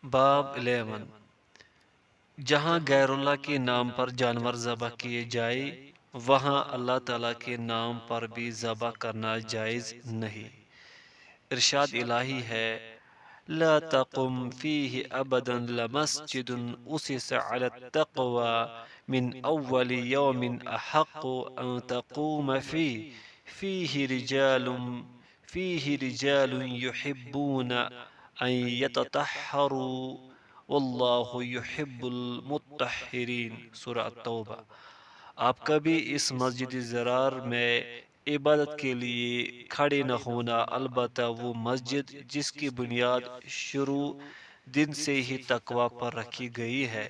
باب 11 جہاں غیر اللہ کے نام پر جانور ذبح کیے جائے وہاں اللہ تعالیٰ کے نام پر بھی ذبح کرنا جائز نہیں۔ ارشاد الہی ہے لا تقم فیہ ابدا لمسجد اسس علی التقوى من اول یوم احق ان تقوم فیہ رجال یحبون ان یتطہروا واللہ یحب المطہرین۔ سورہ التوبہ۔ آپ کبھی اس مسجد زرار میں عبادت کے لیے کھڑے نہ ہونا، البتہ وہ مسجد جس کی بنیاد شروع دن سے ہی تقوی پر رکھی گئی ہے۔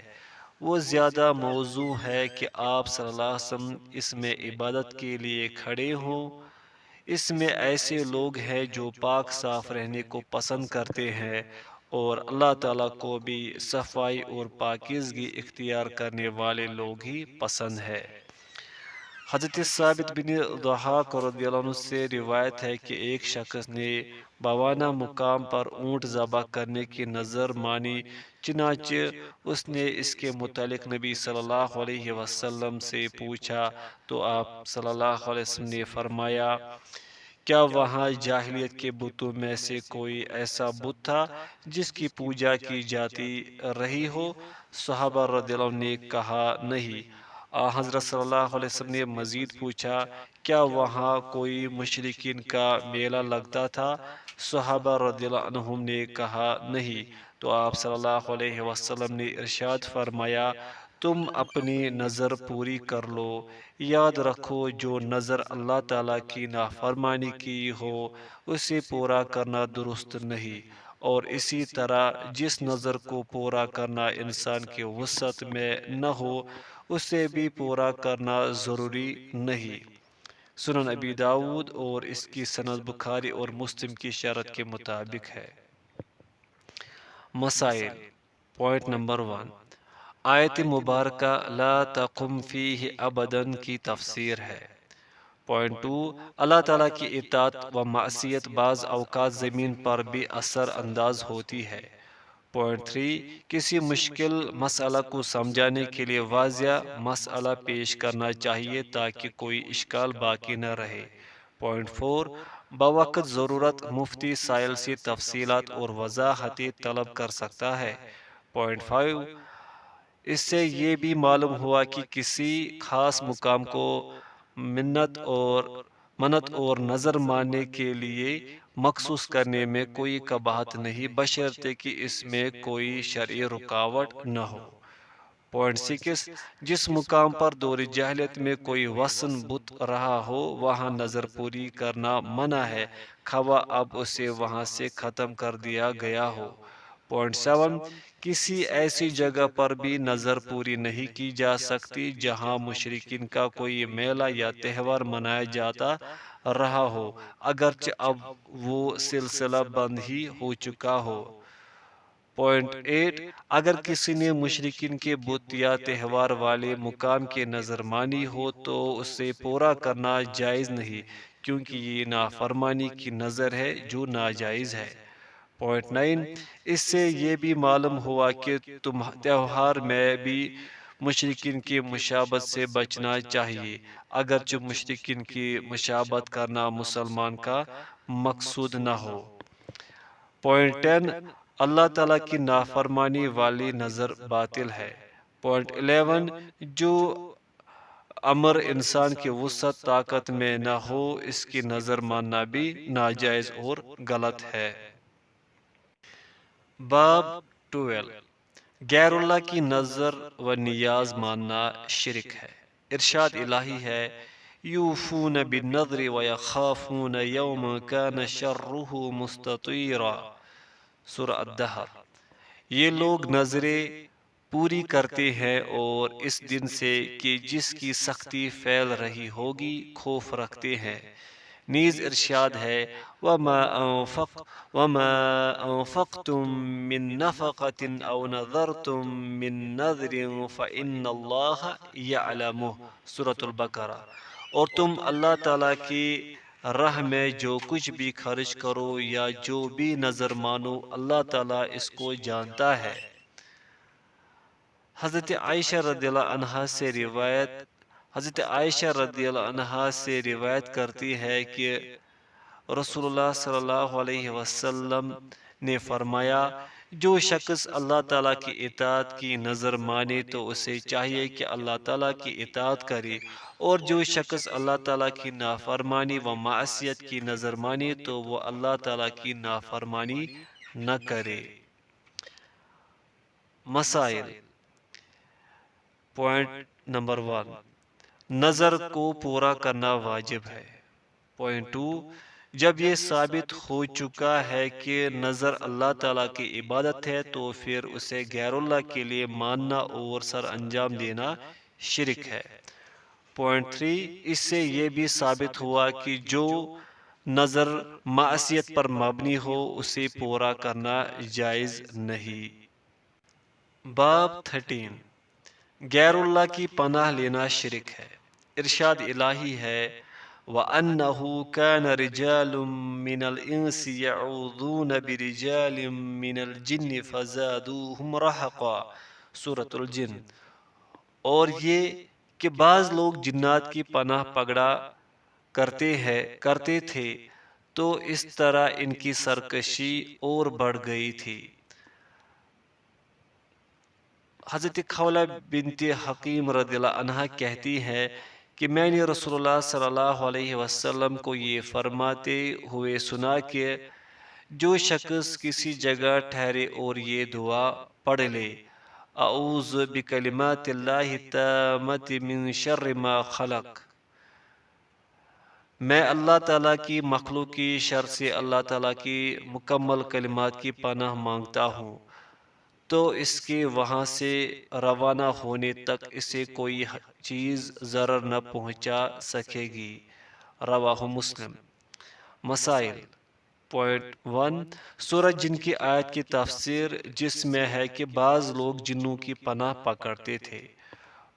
وہ زیادہ موزوں ہے کہ آپ صلی اللہ علیہ وسلم اس میں عبادت کے لیے کھڑے ہوں۔ اس میں ایسے لوگ ہیں جو پاک صاف رہنے کو پسند کرتے ہیں اور اللہ تعالیٰ کو بھی صفائی اور پاکیزگی اختیار کرنے والے لوگ ہی پسند ہے۔ حضرت ثابت بن ضحاک رضی اللہ عنہ سے روایت ہے کہ ایک شخص نے بوانہ مقام پر اونٹ ذبح کرنے کی نظر مانی، چنانچہ اس نے اس کے متعلق نبی صلی اللہ علیہ وسلم سے پوچھا تو آپ صلی اللہ علیہ وسلم نے فرمایا کیا وہاں جاہلیت کے بتوں میں سے کوئی ایسا بت تھا جس کی پوجا کی جاتی رہی ہو؟ صحابہ رضی اللہ عنہ نے کہا نہیں۔ حضرت صلی اللہ علیہ وسلم نے مزید پوچھا کیا وہاں کوئی مشرکین کا میلہ لگتا تھا؟ صحابہ رضی اللہ عنہم نے کہا نہیں۔ تو آپ صلی اللہ علیہ وسلم نے ارشاد فرمایا تم اپنی نظر پوری کر لو، یاد رکھو جو نظر اللہ تعالیٰ کی نافرمانی کی ہو اسے پورا کرنا درست نہیں، اور اسی طرح جس نظر کو پورا کرنا انسان کی وسعت میں نہ ہو اسے بھی پورا کرنا ضروری نہیں۔ سنن ابی داود اور اس کی سند بخاری اور مسلم کی شرط کے مطابق ہے۔ مسائل۔ پوائنٹ نمبر 1، آیت مبارکہ لا تقم فیہ ابداً کی تفسیر ہے۔ پوائنٹ 2، اللہ تعالیٰ کی اطاعت و معصیت بعض اوقات زمین پر بھی اثر انداز ہوتی ہے۔ پوائنٹ 3، کسی مشکل مسئلہ کو سمجھانے کے لیے واضح مسئلہ پیش کرنا چاہیے تاکہ کوئی اشکال باقی نہ رہے۔ پوائنٹ 4، بوقت ضرورت مفتی سائل سے تفصیلات اور وضاحتیں طلب کر سکتا ہے۔ پوائنٹ 5، اس سے یہ بھی معلوم ہوا کہ کسی خاص مقام کو منت اور نظر ماننے کے لیے مخصوص کرنے میں کوئی قباحت نہیں، بشرطے کہ اس میں کوئی شرعی رکاوٹ نہ ہو۔ پوائنٹ 6، جس مقام پر دور جاہلیت میں کوئی وثن بت رہا ہو وہاں نظر پوری کرنا منع ہے، خواہ اب اسے وہاں سے ختم کر دیا گیا ہو۔ پوائنٹ 7، کسی ایسی جگہ پر بھی نظر پوری نہیں کی جا سکتی جہاں مشرکین کا کوئی میلہ یا تہوار منایا جاتا رہا ہو، اگرچہ اب وہ سلسلہ بند ہی ہو چکا ہو۔ پوائنٹ 8، اگر کسی نے مشرکین کے بت یا تہوار والے مقام کی نظر مانی ہو تو اسے پورا کرنا جائز نہیں، کیونکہ یہ نافرمانی کی نظر ہے جو ناجائز ہے۔ پوائنٹ 9، اس سے یہ بھی معلوم ہوا کہ تہوار میں بھی مشرکین کی مشابہت سے بچنا چاہیے، اگرچہ مشرکین کی مشابہت کرنا مسلمان کا مقصود نہ ہو۔ پوائنٹ 10، اللہ تعالیٰ کی نافرمانی والی نظر باطل ہے۔ پوائنٹ 11، جو امر انسان کی وسعت طاقت میں نہ ہو اس کی نظر ماننا بھی ناجائز اور غلط ہے۔ باب 12، غیر اللہ کی نظر و نیاز ماننا شرک ہے۔ ارشاد الہی ہے یوفون بالنذر ویخافون یوما کان شرہ مستطیرا۔ سورہ الدہر۔ یہ لوگ نظریں پوری کرتے ہیں اور اس دن سے کہ جس کی سختی پھیل رہی ہوگی خوف رکھتے ہیں۔ نیز ارشاد ہے وَمَا أَنفَقْتُم مِّن نَفَقَةٍ أَوْ نَذَرْتُم مِّن نَذْرٍ فَإِنَّ اللَّهَ يَعْلَمُهُ۔ سورۃ البقرہ۔ اور تم اللہ تعالیٰ کی راہ میں جو کچھ بھی خرچ کرو یا جو بھی نظر مانو، اللہ تعالیٰ اس کو جانتا ہے۔ حضرت عائشہ رضی اللہ عنہا سے روایت حضرت عائشہ رضی اللہ عنہا سے روایت کرتی ہے کہ رسول اللہ صلی اللہ علیہ وسلم نے فرمایا، جو شخص اللہ تعالیٰ کی اطاعت کی نظر مانے تو اسے چاہیے کہ اللہ تعالیٰ کی اطاعت کرے، اور جو شخص اللہ تعالیٰ کی نافرمانی و معصیت کی نظر مانے تو وہ اللہ تعالیٰ کی نافرمانی نہ کرے۔ مسائل۔ پوائنٹ نمبر 1، نظر کو پورا کرنا واجب ہے۔ پوائنٹ 2، جب یہ ثابت ہو چکا ہے کہ نظر اللہ تعالیٰ کی عبادت ہے تو پھر اسے غیر اللہ کے لیے ماننا اور سر انجام دینا شرک ہے۔ پوائنٹ 3، اس سے یہ بھی ثابت ہوا کہ جو نظر معصیت پر مبنی ہو اسے پورا کرنا جائز نہیں۔ باب 13، غیر اللہ کی پناہ لینا شرک ہے۔ ارشاد الہی ہے، وَأَنَّهُ كَانَ رِجَالٌ مِّنَ الْإِنسِ يَعُوذُونَ بِرِجَالٍ مِّنَ الْجِنِّ فَزَادُوهُمْ رَهَقًا، سورۃ الجن۔ اور یہ کہ بعض لوگ جنات کی پناہ پکڑا کرتے تھے تو اس طرح ان کی سرکشی اور بڑھ گئی تھی۔ حضرت خولہ بنت حکیم رضی اللہ عنہ کہتی ہے کہ میں نے رسول اللہ صلی اللہ علیہ وسلم کو یہ فرماتے ہوئے سنا کہ جو شخص کسی جگہ ٹھہرے اور یہ دعا پڑھ لے، اعوذ بکلمات اللہ التامۃ من شر ما خلق، میں اللہ تعالیٰ کی مخلوق کی شر سے اللہ تعالیٰ کی مکمل کلمات کی پناہ مانگتا ہوں، تو اس کے وہاں سے روانہ ہونے تک اسے کوئی چیز ضرر نہ پہنچا سکے گی۔ رواہ مسلم۔ مسائل۔ پوائنٹ 1، سورہ جن کی آیت کی تفسیر، جس میں ہے کہ بعض لوگ جنوں کی پناہ پکڑتے تھے۔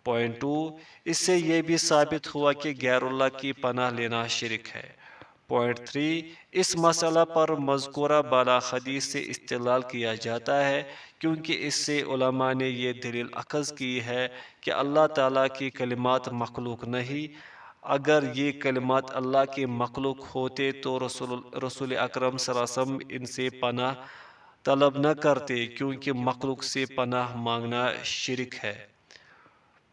پوائنٹ 2، اس سے یہ بھی ثابت ہوا کہ غیر اللہ کی پناہ لینا شرک ہے۔ پوائنٹ 3، اس مسئلہ پر مذکورہ بالا حدیث سے استدلال کیا جاتا ہے کیونکہ اس سے علماء نے یہ دلیل اخذ کی ہے کہ اللہ تعالیٰ کی کلمات مخلوق نہیں۔ اگر یہ کلمات اللہ کے مخلوق ہوتے تو رسول اکرم صلی اللہ علیہ وسلم ان سے پناہ طلب نہ کرتے، کیونکہ مخلوق سے پناہ مانگنا شرک ہے۔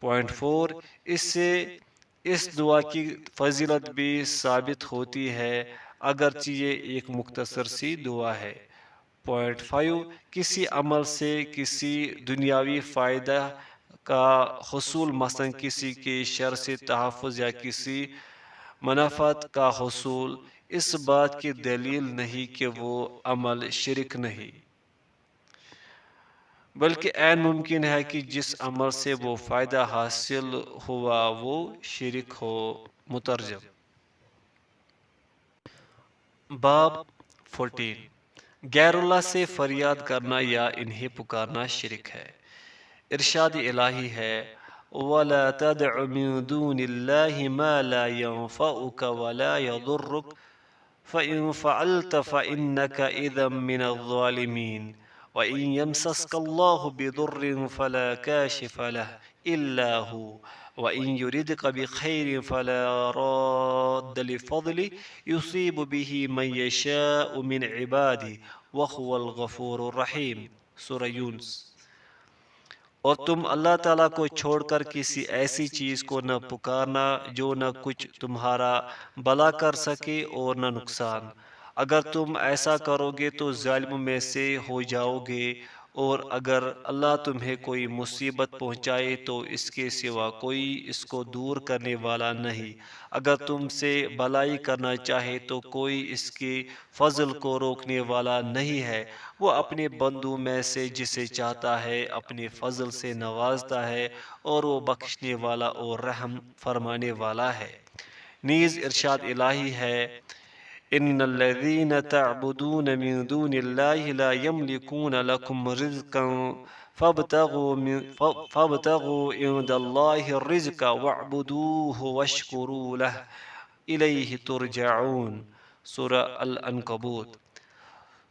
پوائنٹ 4، اس سے اس دعا کی فضیلت بھی ثابت ہوتی ہے، اگرچہ یہ ایک مختصر سی دعا ہے۔ پوائنٹ 5، کسی عمل سے کسی دنیاوی فائدہ کا حصول، مثلا کسی کے شر سے تحفظ یا کسی منافعت کا حصول، اس بات کی دلیل نہیں کہ وہ عمل شرک نہیں، بلکہ عین ممکن ہے کہ جس عمل سے وہ فائدہ حاصل ہوا وہ شرک ہو۔ مترجم۔ باب 14، غیر اللہ سے فریاد کرنا یا انہیں پکارنا شرک ہے۔ ارشاد الہی ہے، وَلَا تَدْعُ مِن دُونِ اللَّهِ مَا لَا يَنفَعُكَ وَلَا يَضُرُّكَ فَإِن فَعَلْتَ فَإِنَّكَ إِذًا مِنَ الظَّالِمِينَ وَإِن يَمْسَسْكَ اللَّهُ بِضُرٍّ فَلَا كَاشِفَ لَهُ إِلَّا هُوَ وَإِن يُرِدْكَ بِخَيْرٍ فَلَا رَادَّ لِفَضْلِهِ يُصِيبُ بِهِ مَن يَشَاءُ مِنْ عِبَادِهِ وَهُوَ الْغَفُورُ الرَّحِيمُ، سورہ یونس۔ اور تم اللہ تعالیٰ کو چھوڑ کر کسی ایسی چیز کو نہ پکارنا جو نہ کچھ تمہارا بھلا کر سکے اور نہ نقصان۔ اگر تم ایسا کرو گے تو ظالموں میں سے ہو جاؤ گے، اور اگر اللہ تمہیں کوئی مصیبت پہنچائے تو اس کے سوا کوئی اس کو دور کرنے والا نہیں۔ اگر تم سے بھلائی کرنا چاہے تو کوئی اس کے فضل کو روکنے والا نہیں ہے۔ وہ اپنے بندوں میں سے جسے چاہتا ہے اپنے فضل سے نوازتا ہے، اور وہ بخشنے والا اور رحم فرمانے والا ہے۔ نیز ارشاد الہی ہے، ان الذین تعبدون من دون اللہ لا یملکون لکم رزقا فابتغوا عند اللہ الرزق واعبدوہ واشکروا لہ الیہ ترجعون، سورہ العنکبوت۔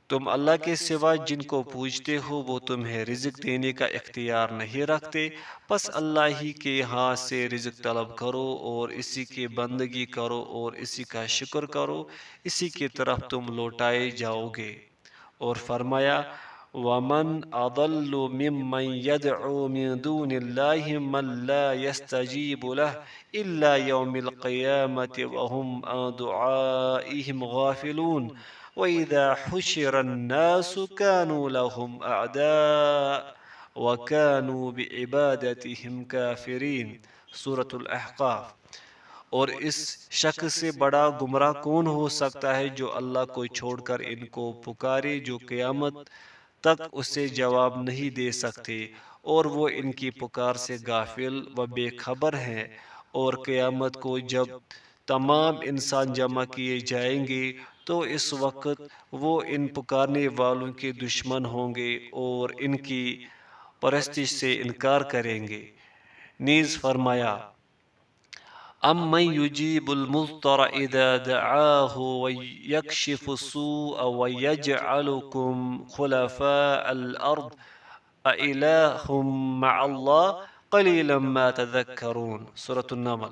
تم اللہ کے سوا جن کو پوجتے ہو وہ تمہیں رزق دینے کا اختیار نہیں رکھتے، پس اللہ ہی کے ہاں سے رزق طلب کرو اور اسی کی بندگی کرو اور اسی کا شکر کرو، اسی کی طرف تم لوٹائے جاؤ گے۔ اور فرمایا وَمَنْ أَضَلُّ مِمَّنْ يَدْعُو مِن دُونِ اللَّهِ مَنْ لَا يَسْتَجِيبُ لَهُ إِلَّا يَوْمِ الْقِيَامَةِ وَهُمْ عَنْ دُعَائِهِمْ غَافِلُونَ وَإِذَا حُشِرَ النَّاسُ كَانُوا لَهُمْ أَعْدَاءَ وَكَانُوا بِعِبَادَتِهِمْ كَافِرِينَ، سورة الأحقاف۔ اور اس شخص سے بڑا گمراہ کون ہو سکتا ہے جو اللہ کو چھوڑ کر ان کو پکارے جو قیامت تک اسے جواب نہیں دے سکتے، اور وہ ان کی پکار سے غافل و بے خبر ہیں۔ اور قیامت کو جب تمام انسان جمع کیے جائیں گے تو اس وقت وہ ان پکارنے والوں کے دشمن ہوں گے اور ان کی پرستش سے انکار کریں گے۔ نیز فرمایا أَمَّنْ يُجِيبُ الْمُضْطَرَ إِذَا دَعَاهُ وَيَكْشِفُ السُّوءَ وَيَجْعَلُكُمْ خُلَفَاءَ الْأَرْضِ أَإِلَٰهٌ مَّعَ اللَّهِ قَلِيلًا مَا تَذَكَّرُونَ، سورة النمل۔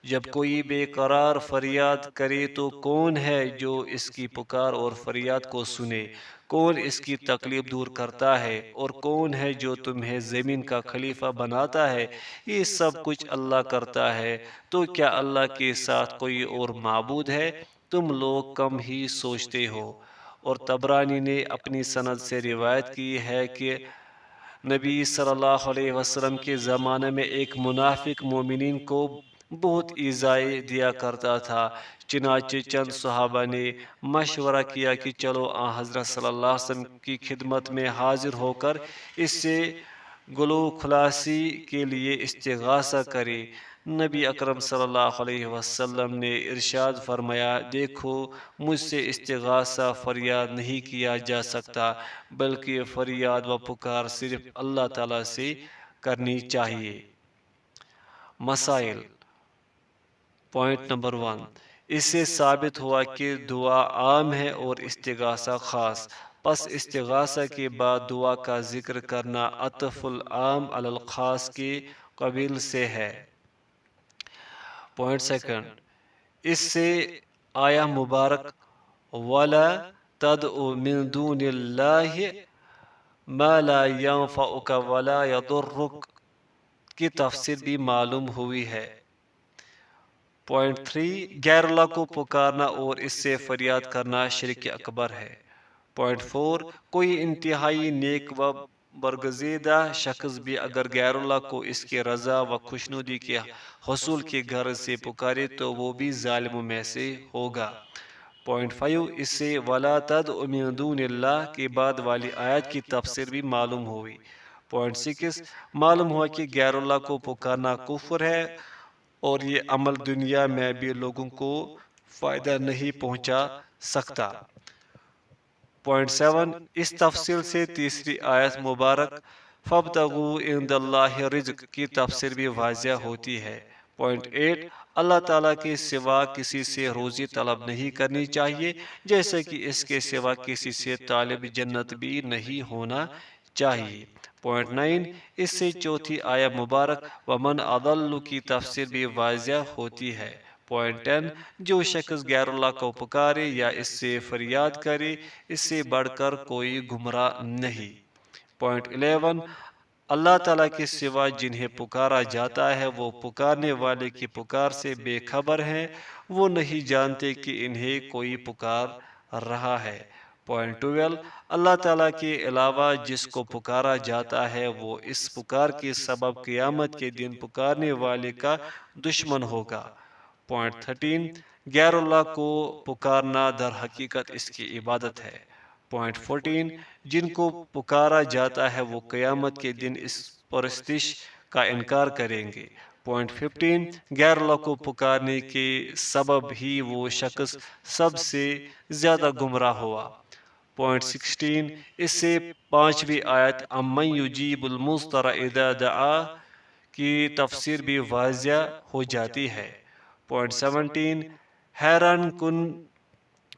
جب کوئی بے قرار فریاد کرے تو کون ہے جو اس کی پکار اور فریاد کو سنے؟ کون اس کی تکلیف دور کرتا ہے؟ اور کون ہے جو تمہیں زمین کا خلیفہ بناتا ہے؟ یہ سب کچھ اللہ کرتا ہے، تو کیا اللہ کے ساتھ کوئی اور معبود ہے؟ تم لوگ کم ہی سوچتے ہو۔ اور طبرانی نے اپنی سند سے روایت کی ہے کہ نبی صلی اللہ علیہ وسلم کے زمانے میں ایک منافق مومنین کو بہت ایذائیں دیا کرتا تھا، چنانچہ چند صحابہ نے مشورہ کیا کہ چلو حضرت صلی اللہ علیہ وسلم کی خدمت میں حاضر ہو کر اس سے گلو خلاصی کے لیے استغاثہ کرے۔ نبی اکرم صلی اللہ علیہ وسلم نے ارشاد فرمایا دیکھو مجھ سے استغاثہ فریاد نہیں کیا جا سکتا، بلکہ فریاد و پکار صرف اللہ تعالیٰ سے کرنی چاہیے۔ مسائل۔ پوائنٹ نمبر 1، اس سے ثابت ہوا کہ دعا عام ہے اور استغاثہ خاص، پس استغاثہ کے بعد دعا کا ذکر کرنا عطف العام علی الخاص کے قبیل سے ہے۔ پوائنٹ سیکنڈ، اس سے آیہ مبارک وَلَا تَدْعُ مِن دُونِ اللَّهِ مَا لَا يَنفَعُكَ وَلَا يَضُرُّكَ کی تفسیر بھی معلوم ہوئی ہے۔ پوائنٹ 3، غیر اللہ کو پکارنا اور اس سے فریاد کرنا شرک اکبر ہے۔ پوائنٹ 4، کوئی انتہائی نیک و برگزیدہ شخص بھی اگر غیر اللہ کو اس کے رضا و خوشنودی کے حصول کی غرض سے پکارے تو وہ بھی ظالموں میں سے ہوگا۔ پوائنٹ 5، اس سے وَلَا تَدْعُ مِن دُونِ اللَّهِ کے بعد والی آیت کی تفسیر بھی معلوم ہوئی۔ پوائنٹ 6، معلوم ہوا کہ غیر اللہ کو پکارنا کفر ہے اور یہ عمل دنیا میں بھی لوگوں کو فائدہ نہیں پہنچا سکتا۔ پوائنٹ 7، اس تفصیل سے تیسری آیت مبارک فَابْتَغُوا عِندَ اللَّهِ الرِّزْقَ کی تفسیر بھی واضح ہوتی ہے۔ پوائنٹ 8، اللہ تعالیٰ کے سوا کسی سے روزی طلب نہیں کرنی چاہیے، جیسے کہ اس کے سوا کسی سے طالب جنت بھی نہیں ہونا چاہیے۔ پوائنٹ 9، اس سے چوتھی آیہ مبارک وَمَنْ أَضَلُّ کی تفسیر بھی واضح ہوتی ہے۔ پوائنٹ 10، جو شخص غیر اللہ کو پکارے یا اس سے فریاد کرے اس سے بڑھ کر کوئی گمراہ نہیں۔ پوائنٹ 11، اللہ تعالیٰ کے سوا جنہیں پکارا جاتا ہے وہ پکارنے والے کی پکار سے بے خبر ہیں، وہ نہیں جانتے کہ انہیں کوئی پکار رہا ہے۔ پوائنٹ 12، اللہ تعالیٰ کے علاوہ جس کو پکارا جاتا ہے وہ اس پکار کے سبب قیامت کے دن پکارنے والے کا دشمن ہوگا۔ پوائنٹ 13، غیر اللہ کو پکارنا در حقیقت اس کی عبادت ہے۔ پوائنٹ 14، جن کو پکارا جاتا ہے وہ قیامت کے دن اس پرستش کا انکار کریں گے۔ پوائنٹ 15، غیر اللہ کو پکارنے کے سبب ہی وہ شخص سب سے زیادہ گمراہ ہوا۔ پوائنٹ 16، اس سے پانچویں آیت اَمَّن یُجِیبُ الْمُضْطَرَ اِذَا دَعَاهُ کی تفسیر بھی واضح ہو جاتی ہے۔ پوائنٹ 17، حیران کن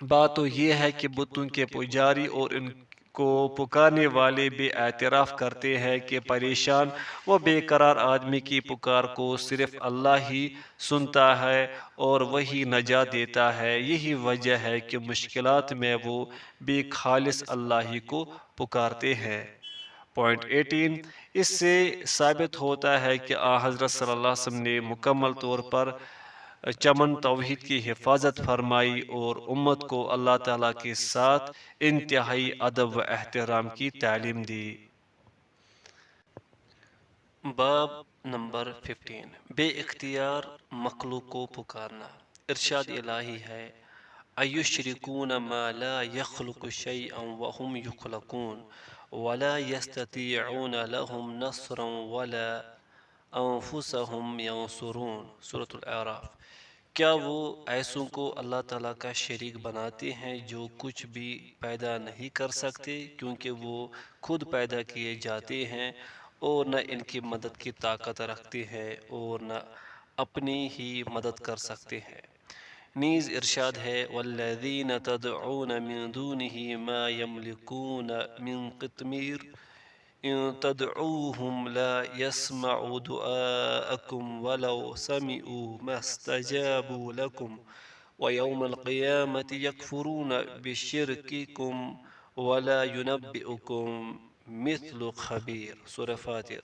بات تو یہ ہے کہ بتوں کے پجاری اور ان کو پکارنے والے بھی اعتراف کرتے ہیں کہ پریشان و بے قرار آدمی کی پکار کو صرف اللہ ہی سنتا ہے اور وہی نجات دیتا ہے۔ یہی وجہ ہے کہ مشکلات میں وہ بھی خالص اللہ ہی کو پکارتے ہیں۔ پوائنٹ 18، اس سے ثابت ہوتا ہے کہ حضرت صلی اللہ علیہ وسلم نے مکمل طور پر چمن توحید کی حفاظت فرمائی اور امت کو اللہ تعالیٰ کے ساتھ انتہائی ادب و احترام کی تعلیم دی۔ باب نمبر 15، بے اختیار مخلوق کو پکارنا۔ ارشاد الہی ہے، اَیُشْرِکُونَ مَا لَا يَخْلُقُ شَيْئًا وَهُمْ يُخْلَقُونَ وَلَا يَسْتَطِيعُونَ لَهُمْ نَصْرًا وَلَا أَنفُسَهُمْ يَنصُرُونَ۔ سورۃ الاعراف۔ کیا وہ ایسوں کو اللہ تعالیٰ کا شریک بناتے ہیں جو کچھ بھی پیدا نہیں کر سکتے، کیونکہ وہ خود پیدا کیے جاتے ہیں اور نہ ان کی مدد کی طاقت رکھتے ہیں اور نہ اپنی ہی مدد کر سکتے ہیں۔ نیز ارشاد ہے، وَالَّذِينَ تَدْعُونَ مِن دُونِهِ مَا يَمْلِكُونَ مِن قِطْمِيرٍ إِن تَدْعُوهُمْ لَا يَسْمَعُوا دُعَاءَكُمْ وَلَوْ سَمِعُوا مَا اسْتَجَابُوا لَكُمْ وَيَوْمَ الْقِيَامَةِ يَكْفُرُونَ بِشِرْكِكُمْ وَلَا يُنَبِّئُكُمْ مِثْلُ خَبِيرٍ۔ سورہ فاتر۔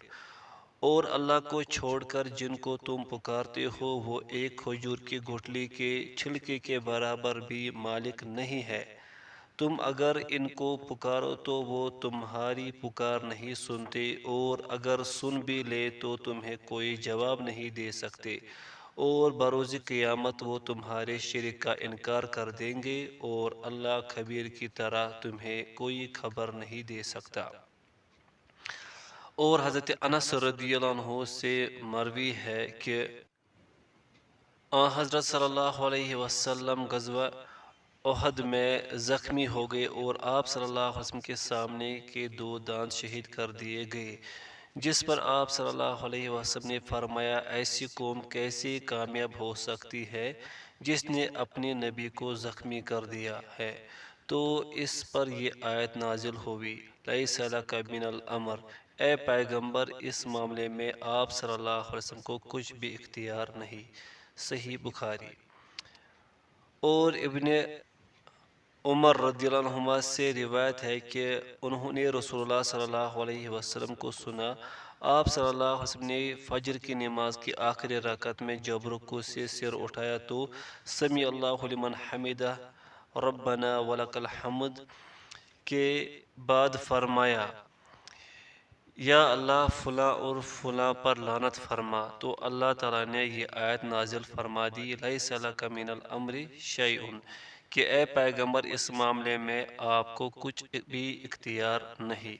اور اللہ کو چھوڑ کر جن کو تم پکارتے ہو وہ ایک کھجور کی گٹھلی کے چھلکے کے برابر بھی مالک نہیں ہے۔ تم اگر ان کو پکارو تو وہ تمہاری پکار نہیں سنتے، اور اگر سن بھی لے تو تمہیں کوئی جواب نہیں دے سکتے، اور بروز قیامت وہ تمہارے شرک کا انکار کر دیں گے، اور اللہ خبیر کی طرح تمہیں کوئی خبر نہیں دے سکتا۔ اور حضرت انس رضی اللہ عنہ سے مروی ہے کہ حضرت صلی اللہ علیہ وسلم غزوہ احد میں زخمی ہو گئے اور آپ صلی اللہ علیہ وسلم کے سامنے کے 2 دانت شہید کر دیے گئے، جس پر آپ صلی اللہ علیہ وسلم نے فرمایا، ایسی قوم کیسے کامیاب ہو سکتی ہے جس نے اپنے نبی کو زخمی کر دیا ہے؟ تو اس پر یہ آیت نازل ہوئی، لیس لک من الامر، اے پیغمبر اس معاملے میں آپ صلی اللہ علیہ وسلم کو کچھ بھی اختیار نہیں۔ صحیح بخاری۔ اور ابن عمر رضی اللہ عنہما سے روایت ہے کہ انہوں نے رسول اللہ صلی اللہ علیہ وسلم کو سنا، آپ صلی اللہ علیہ وسلم نے فجر کی نماز کی آخری رکعت میں جب رکوع سے سر اٹھایا تو سمیع اللہ لمن حمدہ ربنا ولک الحمد کے بعد فرمایا، یا اللہ فلاں اور فلاں پر لعنت فرما، تو اللہ تعالیٰ نے یہ آیت نازل فرما دی، لیس لک من الامر شیء، کہ اے پیغمبر اس معاملے میں آپ کو کچھ بھی اختیار نہیں۔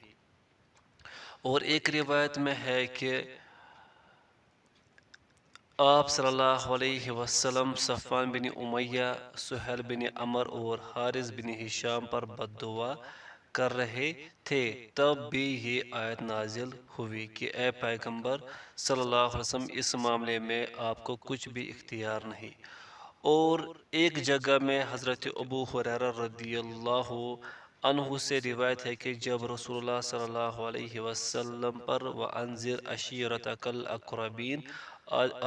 اور ایک روایت میں ہے کہ آپ صلی اللہ علیہ وسلم صفوان بن امیہ، سہیل بن عمر اور حارث بن ہشام پر بد دعا کر رہے تھے، تب بھی یہ آیت نازل ہوئی کہ اے پیغمبر صلی اللہ علیہ وسلم اس معاملے میں آپ کو کچھ بھی اختیار نہیں۔ اور ایک جگہ میں حضرت ابو ہریرہ رضی اللہ عنہ سے روایت ہے کہ جب رسول اللہ صلی اللہ علیہ وسلم پر وَأَنذِرْ عَشِيرَتَكَ الْأَقْرَبِينَ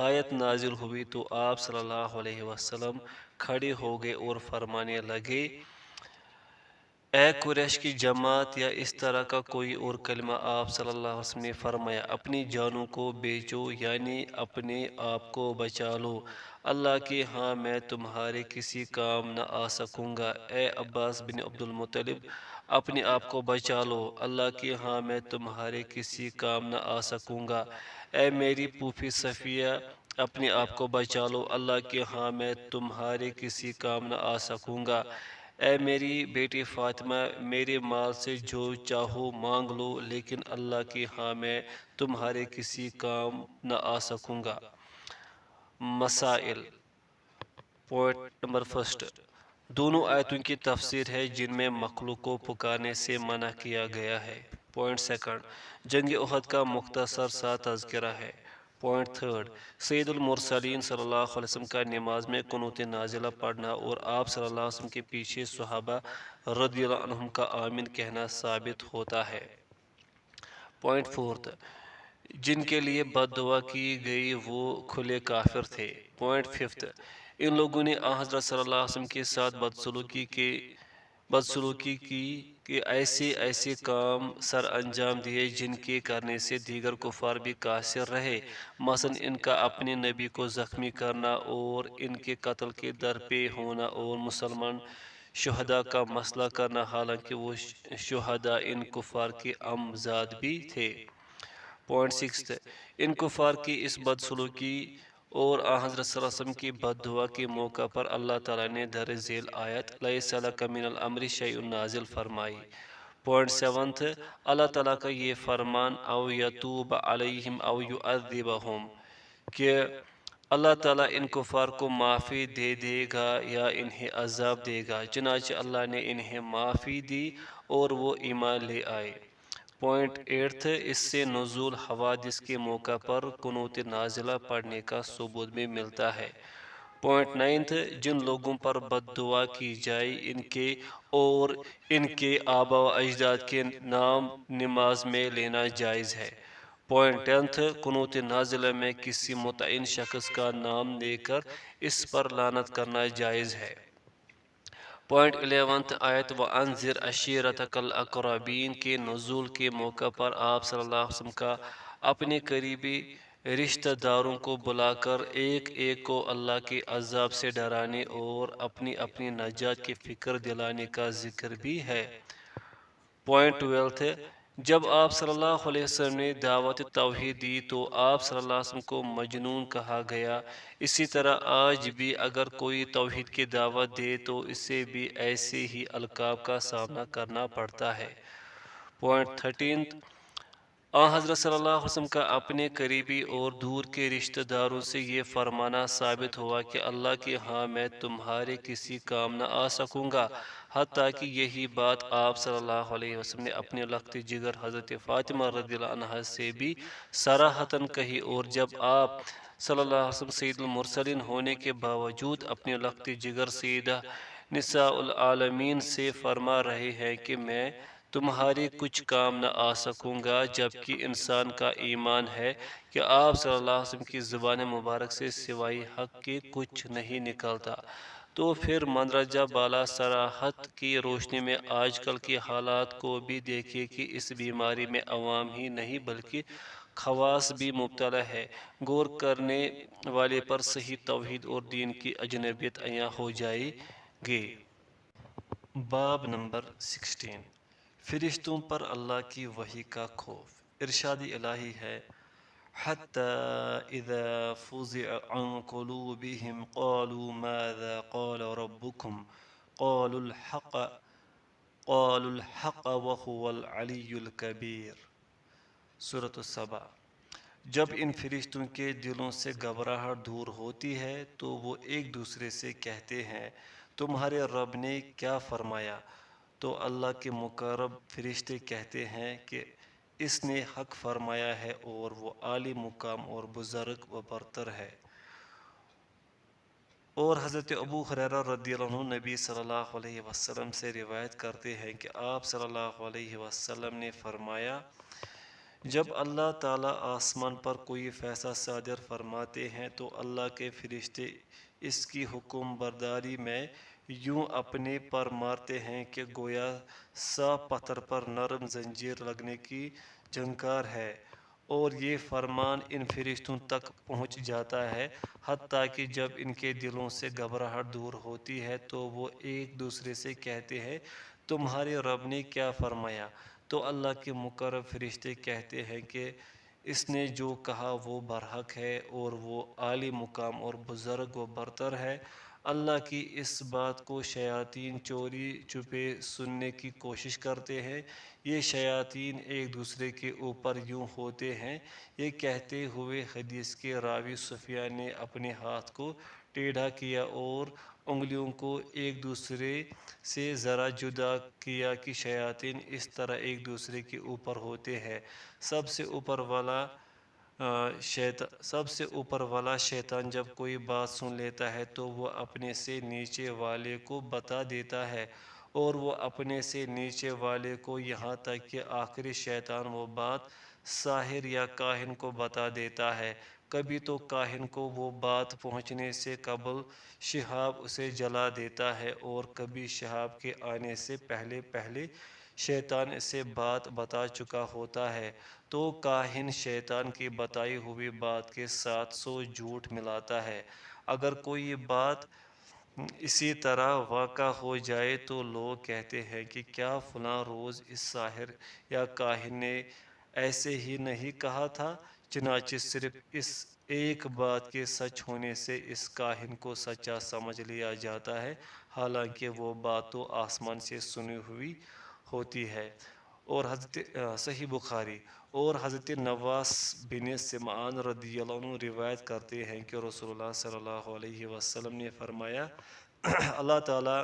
آیت نازل ہوئی تو آپ صلی اللہ علیہ وسلم کھڑے ہو گئے اور فرمانے لگے، اے قریش کی جماعت، یا اس طرح کا کوئی اور کلمہ آپ صلی اللہ علیہ وسلم نے فرمایا، اپنی جانوں کو بیچو، یعنی اپنے آپ کو بچا لو، اللہ کے ہاں میں تمہارے کسی کام نہ آ سکوں گا۔ اے عباس بن عبد المطلب، اپنے آپ کو بچا لو، اللہ کے ہاں میں تمہارے کسی کام نہ آ سکوں گا۔ اے میری پھوپھی صفیہ، اپنے آپ کو بچا لو، اللہ کے ہاں میں تمہارے کسی کام نہ آ سکوں گا۔ اے میری بیٹی فاطمہ، میرے مال سے جو چاہو مانگ لو، لیکن اللہ کی ہاں میں تمہارے کسی کام نہ آ سکوں گا۔ مسائل۔ پوائنٹ نمبر 1، دونوں آیتوں کی تفسیر ہے جن میں مخلوق کو پکارنے سے منع کیا گیا ہے۔ پوائنٹ 2، جنگ احد کا مختصر سا تذکرہ ہے۔ پوائنٹ تھرڈ، سید المرسلین صلی اللہ علیہ وسلم کا نماز میں قنوت نازلہ پڑھنا اور آپ صلی اللہ علیہ وسلم کے پیچھے صحابہ رضی اللہ عنہم کا آمین کہنا ثابت ہوتا ہے۔ پوائنٹ فورتھ، جن کے لیے بد دعا کی گئی وہ کھلے کافر تھے۔ پوائنٹ ففتھ، ان لوگوں نے حضرت صلی اللہ علیہ وسلم کے ساتھ بدسلوکی کی کہ ایسے کام سر انجام دیے جن کے کرنے سے دیگر کفار بھی قاصر رہے، مثلا ان کا اپنے نبی کو زخمی کرنا اور ان کے قتل کے درپے ہونا اور مسلمان شہداء کا مسئلہ کرنا، حالانکہ وہ شہداء ان کفار کے امزاد بھی تھے۔ پوائنٹ سکس، ان کفار کی اس بدسلوکی اور حضرت صلی اللہ علیہ وسلم کی بد دعا کے موقع پر اللہ تعالیٰ نے درج ذیل آیت لیس لک من الامر شیء نازل فرمائی۔ پوائنٹ سیونتھ، اللہ تعالیٰ کا یہ فرمان او یتوب علیہم او یعذبہم کہ اللہ تعالیٰ ان کفار کو معافی دے دے گا یا انہیں عذاب دے گا، چنانچہ اللہ نے انہیں معافی دی اور وہ ایمان لے آئے۔ پوائنٹ ایٹھ، اس سے نزول حوادث کے موقع پر قنوت نازلہ پڑھنے کا ثبوت بھی ملتا ہے۔ پوائنٹ نائنتھ، جن لوگوں پر بد دعا کی جائے ان کے اور ان کے آباء و اجداد کے نام نماز میں لینا جائز ہے۔ پوائنٹ ٹینتھ، قنوت نازلہ میں کسی متعین شخص کا نام لے کر اس پر لعنت کرنا جائز ہے۔ پوائنٹ 11 آیت وَأَنذِرْ عَشِيرَتَكَ الْأَقْرَبِينَ کے نزول کے موقع پر آپ صلی اللہ علیہ وسلم کا اپنے قریبی رشتہ داروں کو بلا کر ایک ایک کو اللہ کے عذاب سے ڈرانے اور اپنی نجات کی فکر دلانے کا ذکر بھی ہے۔ پوائنٹ 12، جب آپ صلی اللہ علیہ وسلم نے دعوت توحید دی تو آپ صلی اللہ علیہ وسلم کو مجنون کہا گیا۔ اسی طرح آج بھی اگر کوئی توحید کی دعوت دے تو اسے بھی ایسے ہی القاب کا سامنا کرنا پڑتا ہے۔ پوائنٹ 13، حضرت صلی اللہ علیہ وسلم کا اپنے قریبی اور دور کے رشتہ داروں سے یہ فرمانا ثابت ہوا کہ اللہ کے ہاں میں تمہارے کسی کام نہ آ سکوں گا، حتیٰ کہ یہی بات آپ صلی اللہ علیہ وسلم نے اپنے لخت جگر حضرت فاطمہ رضی اللہ عنہا سے بھی صراحتاً کہی، اور جب آپ صلی اللہ علیہ وسلم سید المرسلین ہونے کے باوجود اپنے لخت جگر سیدہ نساء العالمین سے فرما رہے ہیں کہ میں تمہارے کچھ کام نہ آ سکوں گا، جبکہ انسان کا ایمان ہے کہ آپ صلی اللہ علیہ وسلم کی زبان مبارک سے سوائے حق کے کچھ نہیں نکلتا، تو پھر مندرجہ بالا صراحت کی روشنی میں آج کل کے حالات کو بھی دیکھیں کہ اس بیماری میں عوام ہی نہیں بلکہ خواص بھی مبتلا ہے۔ غور کرنے والے پر صحیح توحید اور دین کی اجنبیت عیاں ہو جائے گی۔ باب نمبر 16، فرشتوں پر اللہ کی وحی کا خوف۔ ارشاد الہی ہے حَتَّى إِذَا فُزِعَ عَنْ قُلُوبِهِمْ قَالُوا مَاذَا قَالَ رَبُّكُمْ قَالُوا الْحَقَّ وَهُوَ الْعَلِيُّ الْكَبِيرُ۔ سورۃ السبا۔ جب ان فرشتوں کے دلوں سے گھبراہٹ دور ہوتی ہے تو وہ ایک دوسرے سے کہتے ہیں تمہارے رب نے کیا فرمایا؟ تو اللہ کے مقرب فرشتے کہتے ہیں کہ اس نے حق فرمایا ہے اور وہ عالی مقام اور بزرگ و برتر ہے۔ اور حضرت ابو ہریرہ رضی اللہ عنہ نبی صلی اللہ علیہ وسلم سے روایت کرتے ہیں کہ آپ صلی اللہ علیہ وسلم نے فرمایا جب اللہ تعالیٰ آسمان پر کوئی فیصلہ صادر فرماتے ہیں تو اللہ کے فرشتے اس کی حکم برداری میں یوں اپنے پر مارتے ہیں کہ گویا صاف پتھر پر نرم زنجیر لگنے کی جھنکار ہے، اور یہ فرمان ان فرشتوں تک پہنچ جاتا ہے، حتیٰ کہ جب ان کے دلوں سے گھبراہٹ دور ہوتی ہے تو وہ ایک دوسرے سے کہتے ہیں تمہارے رب نے کیا فرمایا؟ تو اللہ کے مقرب فرشتے کہتے ہیں کہ اس نے جو کہا وہ برحق ہے اور وہ عالی مقام اور بزرگ و برتر ہے۔ اللہ کی اس بات کو شیاطین چوری چھپے سننے کی کوشش کرتے ہیں۔ یہ شیاطین ایک دوسرے کے اوپر یوں ہوتے ہیں، یہ کہتے ہوئے حدیث کے راوی سفیان نے اپنے ہاتھ کو ٹیڑھا کیا اور انگلیوں کو ایک دوسرے سے ذرا جدا کیا کہ شیاطین اس طرح ایک دوسرے کے اوپر ہوتے ہیں، سب سے اوپر والا سب سے اوپر والا شیطان جب کوئی بات سن لیتا ہے تو وہ اپنے سے نیچے والے کو بتا دیتا ہے، اور وہ اپنے سے نیچے والے کو، یہاں تک کہ آخری شیطان وہ بات ساحر یا کاہن کو بتا دیتا ہے۔ کبھی تو کاہن کو وہ بات پہنچنے سے قبل شہاب اسے جلا دیتا ہے، اور کبھی شہاب کے آنے سے پہلے پہلے شیطان اسے بات بتا چکا ہوتا ہے، تو کاہن شیطان کی بتائی ہوئی بات کے ساتھ 100 جھوٹ ملاتا ہے۔ اگر کوئی بات اسی طرح واقع ہو جائے تو لوگ کہتے ہیں کہ کیا فلاں روز اس ساحر یا کاہن نے ایسے ہی نہیں کہا تھا؟ چنانچہ صرف اس ایک بات کے سچ ہونے سے اس کاہن کو سچا سمجھ لیا جاتا ہے، حالانکہ وہ بات تو آسمان سے سنی ہوئی ہوتی ہے۔ اور حضرت صحیح بخاری اور حضرت نواس بن سمعان رضی اللہ عنہ روایت کرتے ہیں کہ رسول اللہ صلی اللہ علیہ وسلم نے فرمایا، اللہ تعالیٰ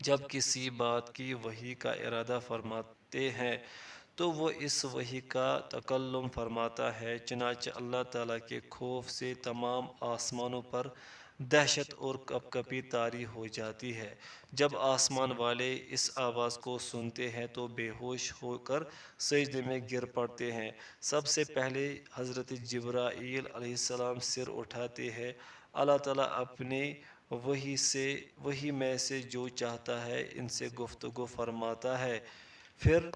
جب کسی بات کی وحی کا ارادہ فرماتے ہیں تو وہ اس وحی کا تکلم فرماتا ہے، چنانچہ اللہ تعالیٰ کے خوف سے تمام آسمانوں پر دہشت اور کپکپی طاری ہو جاتی ہے۔ جب آسمان والے اس آواز کو سنتے ہیں تو بے ہوش ہو کر سجدے میں گر پڑتے ہیں۔ سب سے پہلے حضرت جبرائیل علیہ السلام سر اٹھاتے ہیں۔ اللہ تعالیٰ اپنے وحی میں سے جو چاہتا ہے ان سے گفتگو فرماتا ہے۔ پھر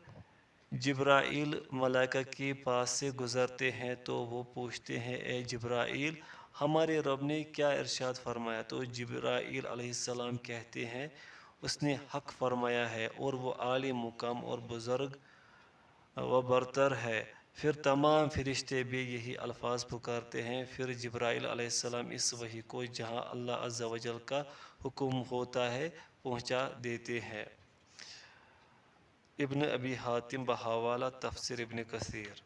جبرائیل ملائکہ کے پاس سے گزرتے ہیں تو وہ پوچھتے ہیں، اے جبرائیل، ہمارے رب نے کیا ارشاد فرمایا؟ تو جبرائیل علیہ السلام کہتے ہیں، اس نے حق فرمایا ہے، اور وہ عالی مقام اور بزرگ و برتر ہے۔ پھر تمام فرشتے بھی یہی الفاظ پکارتے ہیں۔ پھر جبرائیل علیہ السلام اس وحی کو جہاں اللہ عز و جل کا حکم ہوتا ہے پہنچا دیتے ہیں۔ ابن ابی حاتم بحوالہ تفسیر ابن کثیر۔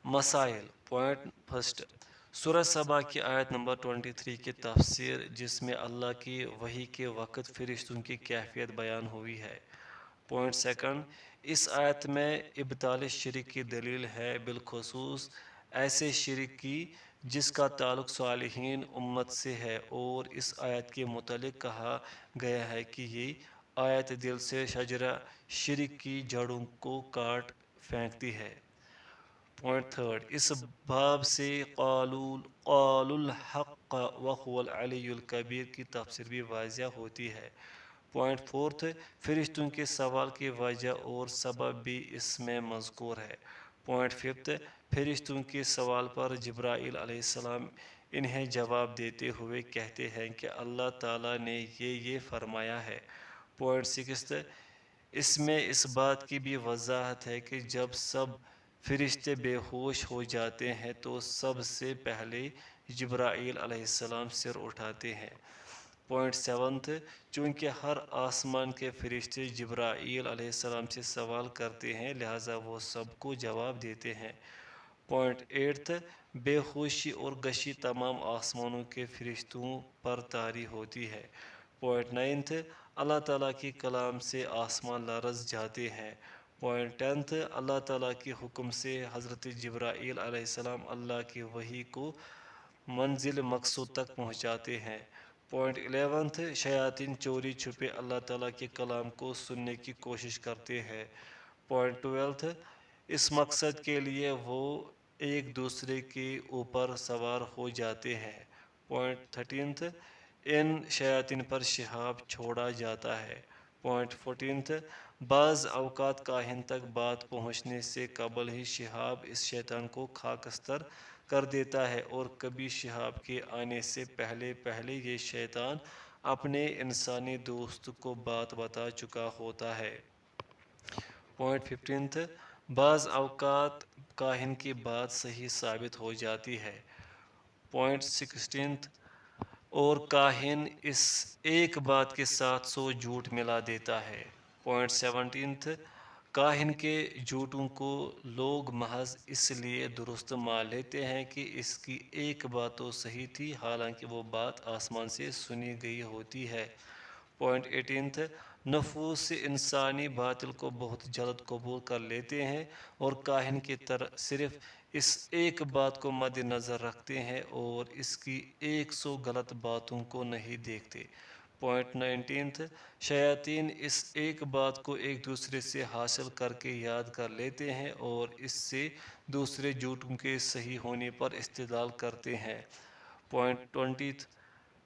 مسائل۔ پوائنٹ فرسٹ، سورہ سبا کی آیت نمبر 23 کی تفسیر، جس میں اللہ کی وحی کے وقت فرشتوں کی کیفیت بیان ہوئی ہے۔ پوائنٹ سیکنڈ، اس آیت میں ابطال شرک کی دلیل ہے، بالخصوص ایسے شرک کی جس کا تعلق صالحین امت سے ہے، اور اس آیت کے متعلق کہا گیا ہے کہ یہ آیت دل سے شجرہ شرک کی جڑوں کو کاٹ پھینکتی ہے۔ پوائنٹ تھرڈ، اس باب سے قالوا الحق وهو العلی الکبیر کی تفسیر بھی واضح ہوتی ہے۔ پوائنٹ فورتھ، فرشتوں کے سوال کی وجہ اور سبب بھی اس میں مذکور ہے۔ پوائنٹ ففتھ، فرشتوں کے سوال پر جبرائیل علیہ السلام انہیں جواب دیتے ہوئے کہتے ہیں کہ اللہ تعالیٰ نے یہ فرمایا ہے۔ پوائنٹ سکستھ، اس میں اس بات کی بھی وضاحت ہے کہ جب سب فرشتے بے ہوش ہو جاتے ہیں تو سب سے پہلے جبرائیل علیہ السلام سر اٹھاتے ہیں۔ پوائنٹ سیونتھ، چونکہ ہر آسمان کے فرشتے جبرائیل علیہ السلام سے سوال کرتے ہیں لہٰذا وہ سب کو جواب دیتے ہیں۔ پوائنٹ ایٹتھ، بے ہوشی اور غشی تمام آسمانوں کے فرشتوں پر طاری ہوتی ہے۔ پوائنٹ نائنتھ، اللہ تعالیٰ کے کلام سے آسمان لرز جاتے ہیں۔ پوائنٹ ٹینتھ، اللہ تعالیٰ کے حکم سے حضرت جبرائیل علیہ السلام اللہ کی وحی کو منزل مقصود تک پہنچاتے ہیں۔ پوائنٹ 11، شیاطین چوری چھپے اللہ تعالیٰ کے کلام کو سننے کی کوشش کرتے ہیں۔ پوائنٹ 12، اس مقصد کے لیے وہ ایک دوسرے کے اوپر سوار ہو جاتے ہیں۔ پوائنٹ 13، ان شیاطین پر شہاب چھوڑا جاتا ہے۔ پوائنٹ 14، بعض اوقات کاہن تک بات پہنچنے سے قبل ہی شہاب اس شیطان کو خاکستر کر دیتا ہے، اور کبھی شہاب کے آنے سے پہلے پہلے یہ شیطان اپنے انسانی دوست کو بات بتا چکا ہوتا ہے۔ پوائنٹ 15، بعض اوقات کاہن کی بات صحیح ثابت ہو جاتی ہے۔ پوائنٹ 16، اور کاہن اس ایک بات کے ساتھ 100 جھوٹ ملا دیتا ہے۔ پوائنٹ 17، کاہن کے جھوٹوں کو لوگ محض اس لیے درست مان لیتے ہیں کہ اس کی ایک بات تو صحیح تھی، حالانکہ وہ بات آسمان سے سنی گئی ہوتی ہے۔ پوائنٹ 18، نفوس انسانی باطل کو بہت جلد قبول کر لیتے ہیں اور کاہن کی طرح صرف اس ایک بات کو مد نظر رکھتے ہیں اور اس کی 100 غلط باتوں کو نہیں دیکھتے۔ پوائنٹ 19، شیاطین اس ایک بات کو ایک دوسرے سے حاصل کر کے یاد کر لیتے ہیں اور اس سے دوسرے جھوٹوں کے صحیح ہونے پر استدلال کرتے ہیں۔ پوائنٹ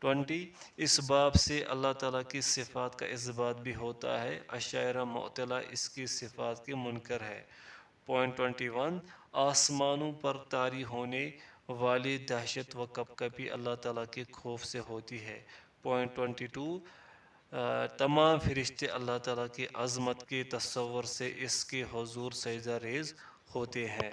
20، اس باب سے اللہ تعالیٰ کی صفات کا اثبات بھی ہوتا ہے، اشاعرہ معطلہ اس کی صفات کے منکر ہے۔ پوائنٹ 21، آسمانوں پر طاری ہونے والی دہشت و کپکپی اللہ تعالیٰ کے خوف سے ہوتی ہے۔ پوائنٹ 22، تمام فرشتے اللہ تعالیٰ کی عظمت کے تصور سے اس کے حضور سجدہ ریز ہوتے ہیں۔